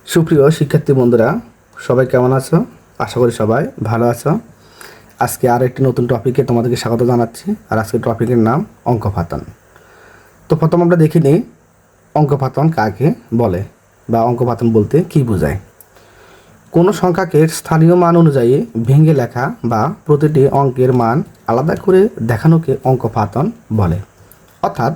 সুপ্রিয় শিক্ষার্থী বন্ধুরা, সবাই কেমন আছো? আশা করি সবাই ভালো আছো। আজকে আর একটি নতুন টপিকে তোমাদেরকে স্বাগত জানাচ্ছি। আর আজকের টপিকের নাম অঙ্কপাতন। তো প্রথম আমরা দেখে নিই অঙ্কপাতন কাকে বলে বা অঙ্কপাতন বলতে কী বোঝায়। কোনো সংখ্যাকে স্থানীয় মান অনুযায়ী ভেঙে লেখা বা প্রতিটি অঙ্কের মান আলাদা করে দেখানোকে অঙ্কপাতন বলে। অর্থাৎ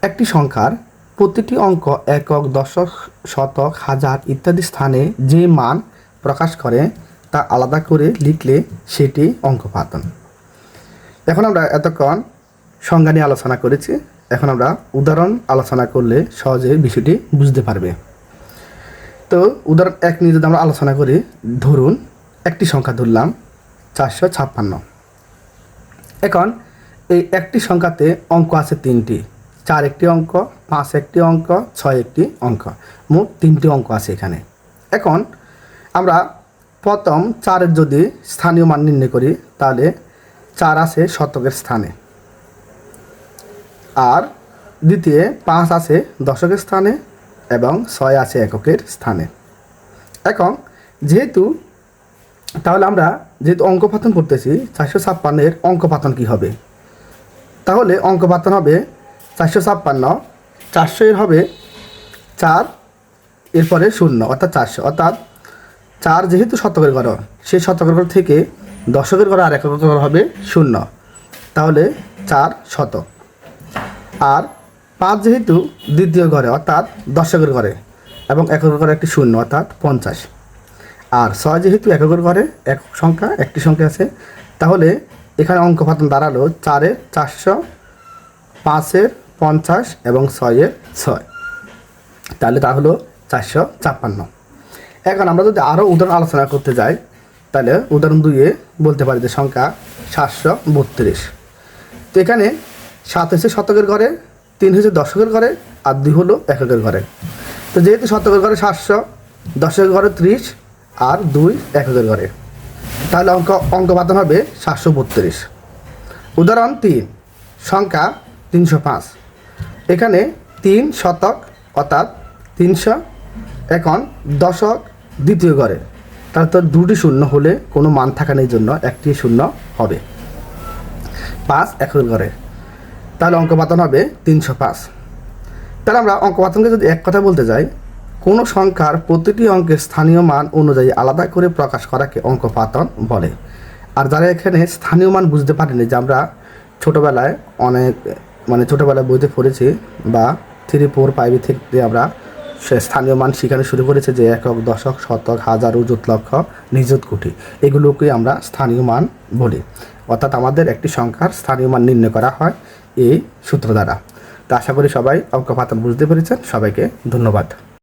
একটি সংখ্যার প্রতিটি অঙ্ক একক, দশক, শতক, হাজার ইত্যাদি স্থানে যে মান প্রকাশ করে তা আলাদা করে লিখলে সেটি অঙ্কপাতন। এখন আমরা এতক্ষণ সংজ্ঞা নিয়ে আলোচনা করেছি, এখন আমরা উদাহরণ আলোচনা করলে সহজে বিষয়টি বুঝতে পারবে। তো উদাহরণ 1 নিয়ে যদি আমরা আলোচনা করি, ধরুন একটি সংখ্যা ধরলাম 456। এখন এই একটি সংখ্যাতে অঙ্ক আছে 3টি, 4 একটি অঙ্ক, 5 একটি অঙ্ক, 6 একটি অঙ্ক, মোট 3টি অঙ্ক আছে এখানে। এখন আমরা প্রথম 4-এর যদি স্থানীয় মান নির্ণয় করি, তাহলে 4 আছে শতকের স্থানে, আর দ্বিতীয় 5 আছে দশকের স্থানে এবং 6 আছে এককের স্থানে। এখন তাহলে আমরা যেহেতু অঙ্কপাতন করতেছি, 456-এর অঙ্কপাতন কী হবে? তাহলে অঙ্কপাতন হবে 456, 400-এর হবে 4, এরপরে 0 অর্থাৎ 400, অর্থাৎ 4 যেহেতু শতকের ঘর, সেই শতকের ঘর থেকে দশকের ঘর আর এককের ঘর হবে 0, তাহলে 4 শতক। আর 5 যেহেতু দ্বিতীয় ঘরে অর্থাৎ দশকের ঘরে এবং এককের ঘরে একটি 0 অর্থাৎ 50। আর 6 যেহেতু এককের ঘরে একক সংখ্যা, একটি সংখ্যা আছে, তাহলে এখানে অঙ্কপাতন দাঁড়ালো 4-এর 400, 5-এর 50 এবং 6-এর 6, তাহলে তা হলো 456। এখন আমরা যদি আরও উদাহরণ আলোচনা করতে যাই, তাহলে উদাহরণ 2-এ বলতে পারি যে সংখ্যা 732। তো এখানে 7 হচ্ছে শতকের ঘরে, 3 হচ্ছে দশকের ঘরে আর 2 হলো এককের ঘরে। তো যেহেতু শতকের ঘরে 700, দশকের ঘরে 30 আর 2 এককের ঘরে, তাহলে অঙ্কপাতন হবে 732। উদাহরণ 3, সংখ্যা 305। এখানে 3 শতক অর্থাৎ 300। এখন দশক দ্বিতীয় ঘরে, তাহলে তো 2টি 0 হলে কোনো মান থাকা নেই, জন্য একটি 0 হবে। 5 এককের ঘরে, তাহলে অঙ্কপাতন হবে 305। তাহলে আমরা অঙ্কপাতনকে যদি এক কথা বলতে যাই, কোনো সংখ্যার প্রতিটি অঙ্কের স্থানীয় মান অনুযায়ী আলাদা করে প্রকাশ করাকে অঙ্কপাতন বলে। আর যারা এখানে স্থানীয় মান বুঝতে পারেনি, যে আমরা ছোটোবেলায় ছোটোবেলায় বইতে পড়েছি বা 3, 4, 5 থেকে আমরা স্থানীয় মান শেখানো শুরু করেছে, যে একক, দশক, শতক, হাজার, অযুত, লক্ষ, নিযুত, কোটি, এগুলোকে আমরা স্থানীয় মান বলি। অর্থাৎ আমাদের একটি সংখ্যার স্থানীয় মান নির্ণয় করা হয় এই সূত্র দ্বারা। তো আশা করি সবাই অঙ্কপাতন বুঝতে পেরেছেন। সবাইকে ধন্যবাদ।